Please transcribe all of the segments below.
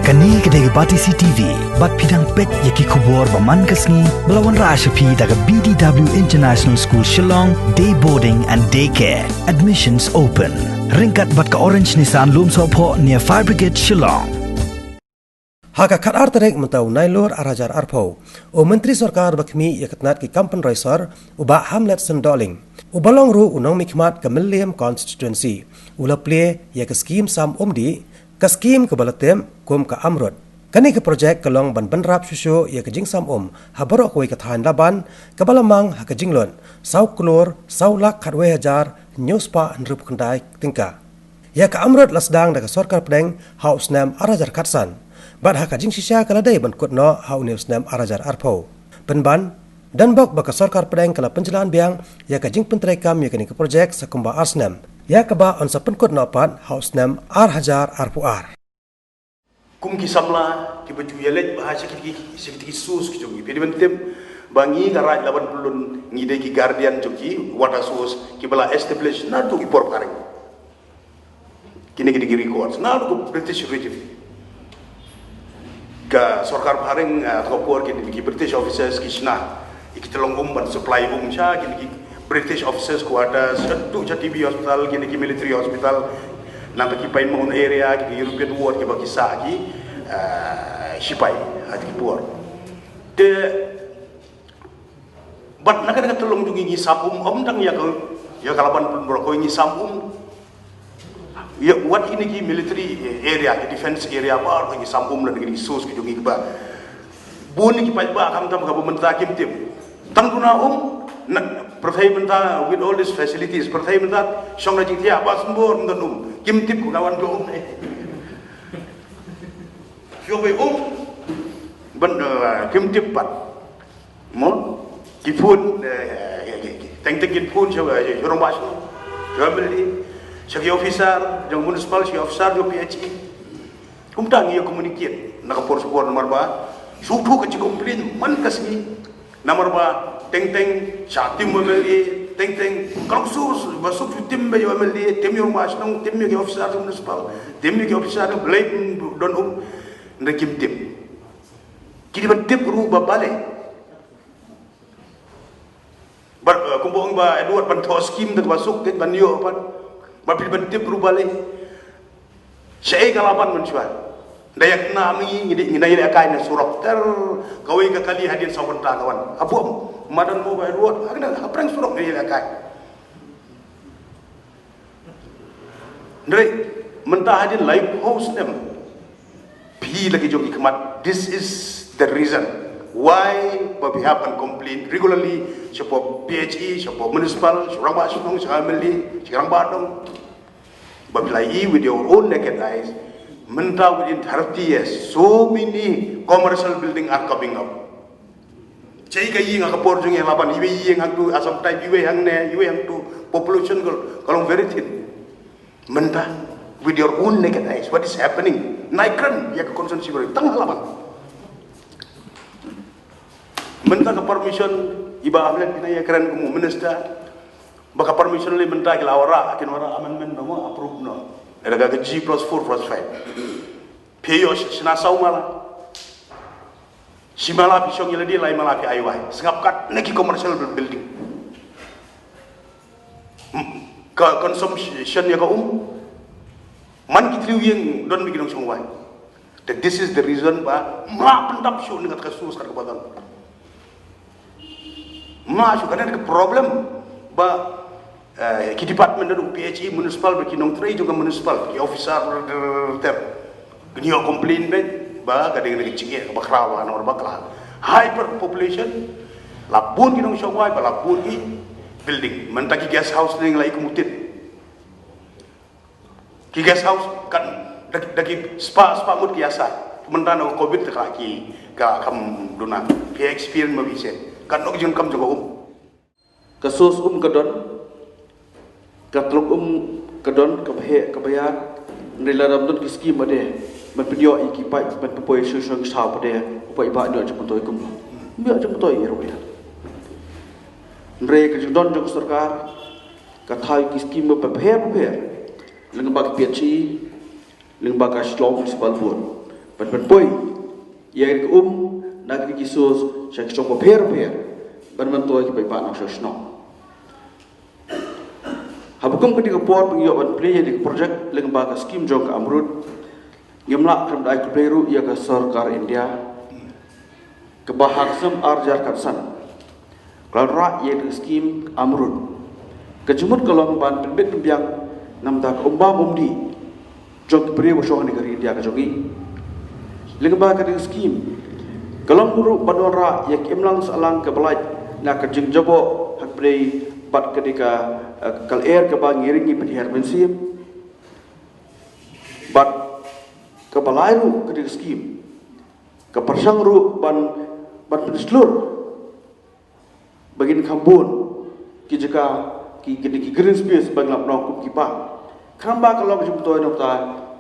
Kani kedai bati CTV, bat pidang pet yaki kubur baman kasni melawan Rashapi daga BDW International School Shillong, day boarding and daycare. Admissions open. Ringkat bat ke Orange Nissan Lum Sopo near Fire Brigade Shillong. Haka kat arterek mentau nailur arajar arpau. O Menteri Sarkar bakmi yakatnat ki kampen raisar uba Hamlet Sendoling. Ubalong ru unang mikmat ke Milliam constituency. Ula play ya ke skim sam umdi ke skim ke balatem kum ke amrod. Kani ke projek kelong ban benrap susu ya ke jing sam habarok koi ke tahan laban ke balamang ha ke jinglon. Sau klor, sau lak katwe hajar, nyuspa nrup kendai tingka. Ya ke amrod lasdang da ke Sarkar pedeng haus nam arajar katsan. Bad haka jing sisya kaladai ban kutno hau news nam arajar arpau. Penban dan bok baka Sarkar pedeng kala penjelaan biang ya ka jing pentrekam ya kini ke projek sakumba arsnam. Ya ka ba on sa penkut no pan haus nam ar hajar arpu ar. Kum ki samla ki baju yelet bahasa ki sus ki jongi pedi bentem bangi garai laban pulun ngide ki guardian joki water source ki bala establish na to ki por kareng. Kini ki digi records na to British regime. Ka Sarkar pareng kopor ki British officers ki sna ikitelong ban supply cha ki British officers quarters satu TB hospital ki military hospital nanti ki pain mon area ki European ward ki bagi sa ki sipai hati puar de bat naga tolong jungi sabum dang ya kalaban pun berko ngi sabum ya what ini ki military area ki defense area bar ngi sabum dan ngi sus ki jungi ba bun ki pai ba kam tam ka pemerintah kim tim tang duna perthai benda with all these facilities perthai benda song na jingtia ba sembor mendum kim tip ku kawan ko yo be benda kim tip pat mo ki phun teng teng ki phun chawa jorong bas family sebagai officer jong municipal si officer do PHE kum tang yo communicate na kapor support nomor ba suku ke komplain man kasni nomor ba teng teng chatim memeli teng teng kalau sus masuk tim be memeli tim yang mas nong tim yang officer municipal tim yang officer blame don ndekim tim kini ban tim ru babale bar kumbong ba Edward ban thos skim dak masuk ke ban yo pan ba ban tim ru bale sei kalaban mencual dayak nami ngidi nginai akai na surok ter kawai ka kali hadin sawan ta kawan abu madan mo ba Edward agna aprang surok ni akai ndre mentah hadin live host them pi lagi jong ikmat. This is the reason why we have and complain regularly support PHE support municipal surang basung sameli surang badong babilai with your own naked eyes mentah within 30 years so many commercial building are coming up cai kai nga kapor jong yang laban iwe yang tu asam type iwe yang ne iwe yang tu population kalau very thin mentah with your own naked eyes what is happening naikkan ya ke konsumsi beri tengah laban mentah ke permission iba Hamlet kita ya keren kamu minister baka permission le mentah ke lawara akin wara amendment no approve no ada ke G+4+5 peyo sinasau mala simala pisong yela dia lai mala pi aiwai sengapkat neki commercial building ke consumption ya ke man kitri yang don bikin semua. That this is the reason ba ma pendap show dengan kasus kat kebadan. Ma show kan ada problem ba ki department dari PHE municipal bikin nong tray juga municipal ki officer ter gniyo complain ba kadang-kadang cingek bakrawa nor bakla hyper population labun kinong semua ba labun ki building mentaki guest house ning lai kumutit ki guest house kan daki spa mut kiasa mentana covid ka ki ka kam duna ki experience mabise kan nok jun kam jogo kasus kedon katluk kedon kebayar nila ramdon ki skim ade ban video iki pai ban poi social sa pade pai ba ndo jam toy kum mbia jam toy ro ya nre ke don jok sarkar ka thai ki skim ba pher lembaga PHE, lembaga Shillong Municipal Board, ban poi ia ke nak di kisus saya coba per ban toy ki pai nak sosno habukum ke di port pengio ban play di project lembaga skim jong ka amrut ngemlak kem dai kleru ia ke sarkar India ke bahagsam arjar katsan kalra ia ke skim amrut kejumut kolom ban penbet pembiang namda umdi jong beri bosong negeri India ke jogi lembaga skim kalau guru badora yang imlang salang ke belaj nak kejeng jabo hak beri bat ketika kal air ke bangiringi pendiar bensim bat ke balairu ke skim ke persangru ban penslur bagin kambun ki jika ki green space bang lap nong ki pa kamba kalau jumto nokta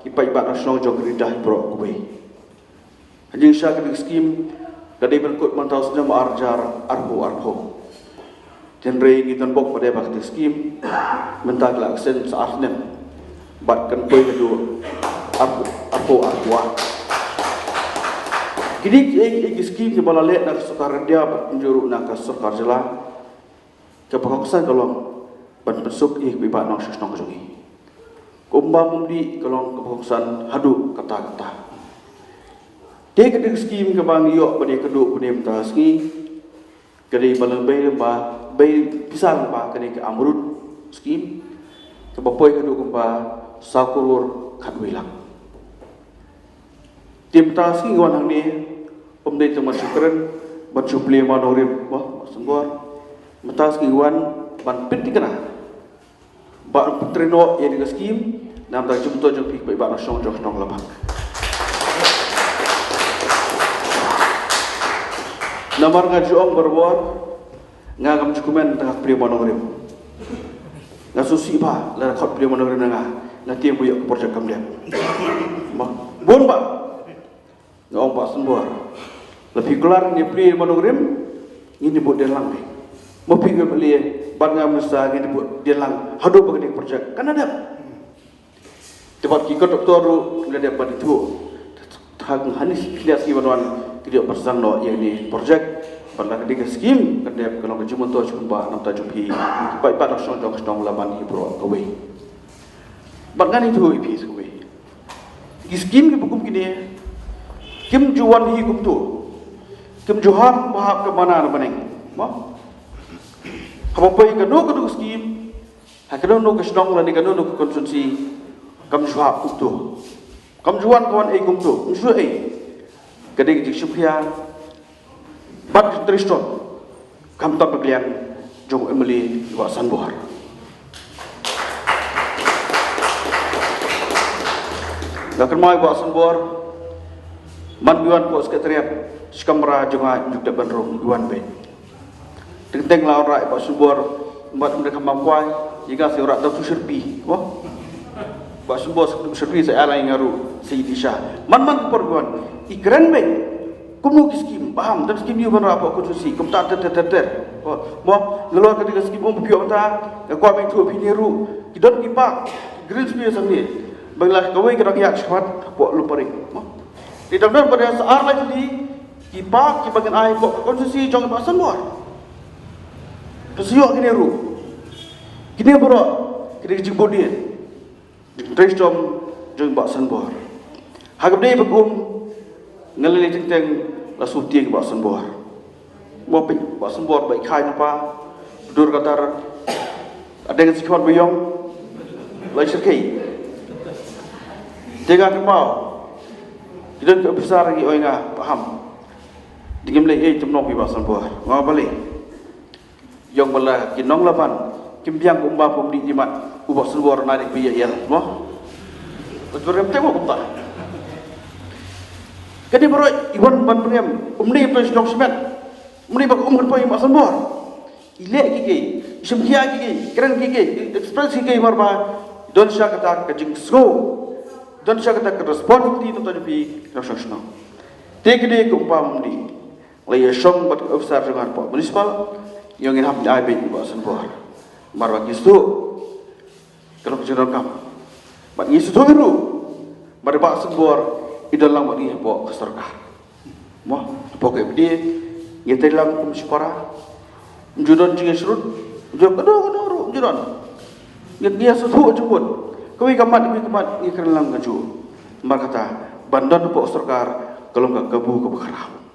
ki pai bat nasional jog ridah pro kubai Hajing syah ke skim kadai berkut mantau senam arjar arho tenrei ngitan bok pada bakti skim mentag laksen saarnen bat kan poi kedu arho kini ek skim ke balale nak sukar dia penjuru nak sukar jela ke pakoksan kolong ban pesuk biba nang sesnong jogi kumba mumdi kolong ke pakoksan hadu kata-kata dia kedek skim ke bang yok pada keduk pada mutaski kedai balang bay pisang ba kedai ke amrut skim ke bapoi keduk kumpa sakurur kadwilang tim mutaski wan hang ni pemdai teman syukran bercuple manorim wah senggor mutaski wan ban pinti kena ba putreno ye de skim nam ta jumto jong pik ba nasional jong nong labak Namar ngajuang berbuat ngagam cukumen tengah pria monogrim ngasusi ba la khot pria monogrim nga tiang buyak projek kamdem bon ba ngong ba senbuar lebih kelar ni pria monogrim ini buat delang mo pinggir beli ban ngam musa ini buat delang hadu bagi projek kan ada tempat kikot doktor ru ada pada itu hang hanis klias iwan tidak bersang no yang ni projek pada ketika skim kedep kalau kejumun to jumpa nam ta jumpi pai pa nasional jong stong laman hibro kowe bangan itu ipi kowe skim ke bukum kini kim juwan hi kum tu kim juhan mahap ke mana na baneng mo apa pai kanu skim hakano no ke stong la ni kanu no konsumsi kam juhap kum tu kam juwan kawan kum tu usu kadang jik syukhia bat triston kam tak berlian jong emeli wa sanbuhar lakan mai wa sanbuhar man biwan ko sekretariat skamra jonga juk de banro biwan be teng la ora ba sanbuhar mat mereka mampuai jika se ora tu serpi wah ba sanbuhar serpi se ala ngaru Sayyidi Shah man perguan ikran baik kumu skim paham dan skim ni mana apa konstitusi kum tak ter mo lalu ketika skim um pio ta ko ameng tu piniru kidon kipak green space ni bangla kawai kira yak shwat po lu paring mo tidak benar pada saar lagi di kipak bagian ai ko konstitusi jong basan luar kesio kini ru kini bro ketika jimbodien tristom jong basan luar hagap dei bagum ngalili teng la suti ke basan bor mo pe basan bor bai khai na pa dur katar ada yang sikot buyong lai serkei tega ke mau kita ke besar lagi oi nga paham digem le temnong pi basan bor nga bali yong bala kinong laban kimbiang umba pumdi jimat u basan bor na dik biya yel mo Tujuan tengok kumta. Kadi baru iwan ban priam umni plus dong semet. Umni bak umur poi masan bor. Ile kiki, semkia kiki, keren kiki, express kiki marba don sya kata kajing so. Don sya kata responsibility to tapi nasional. Tekde kumpa umni. Laya song bat officer dengan pak municipal yang ingin hab aibe masan bor. Marba kistu. Kalau kejaran kam. Bat ngisu tu biru. Pada pak sebor idalang mari po kasarkar mo po ke bidi yetelang kum sipara judon jinge surut jok ado judon dia suatu jemput kami kamat ikan lang ngaju markata bandan po kasarkar kalau nggak gabu ke bekarau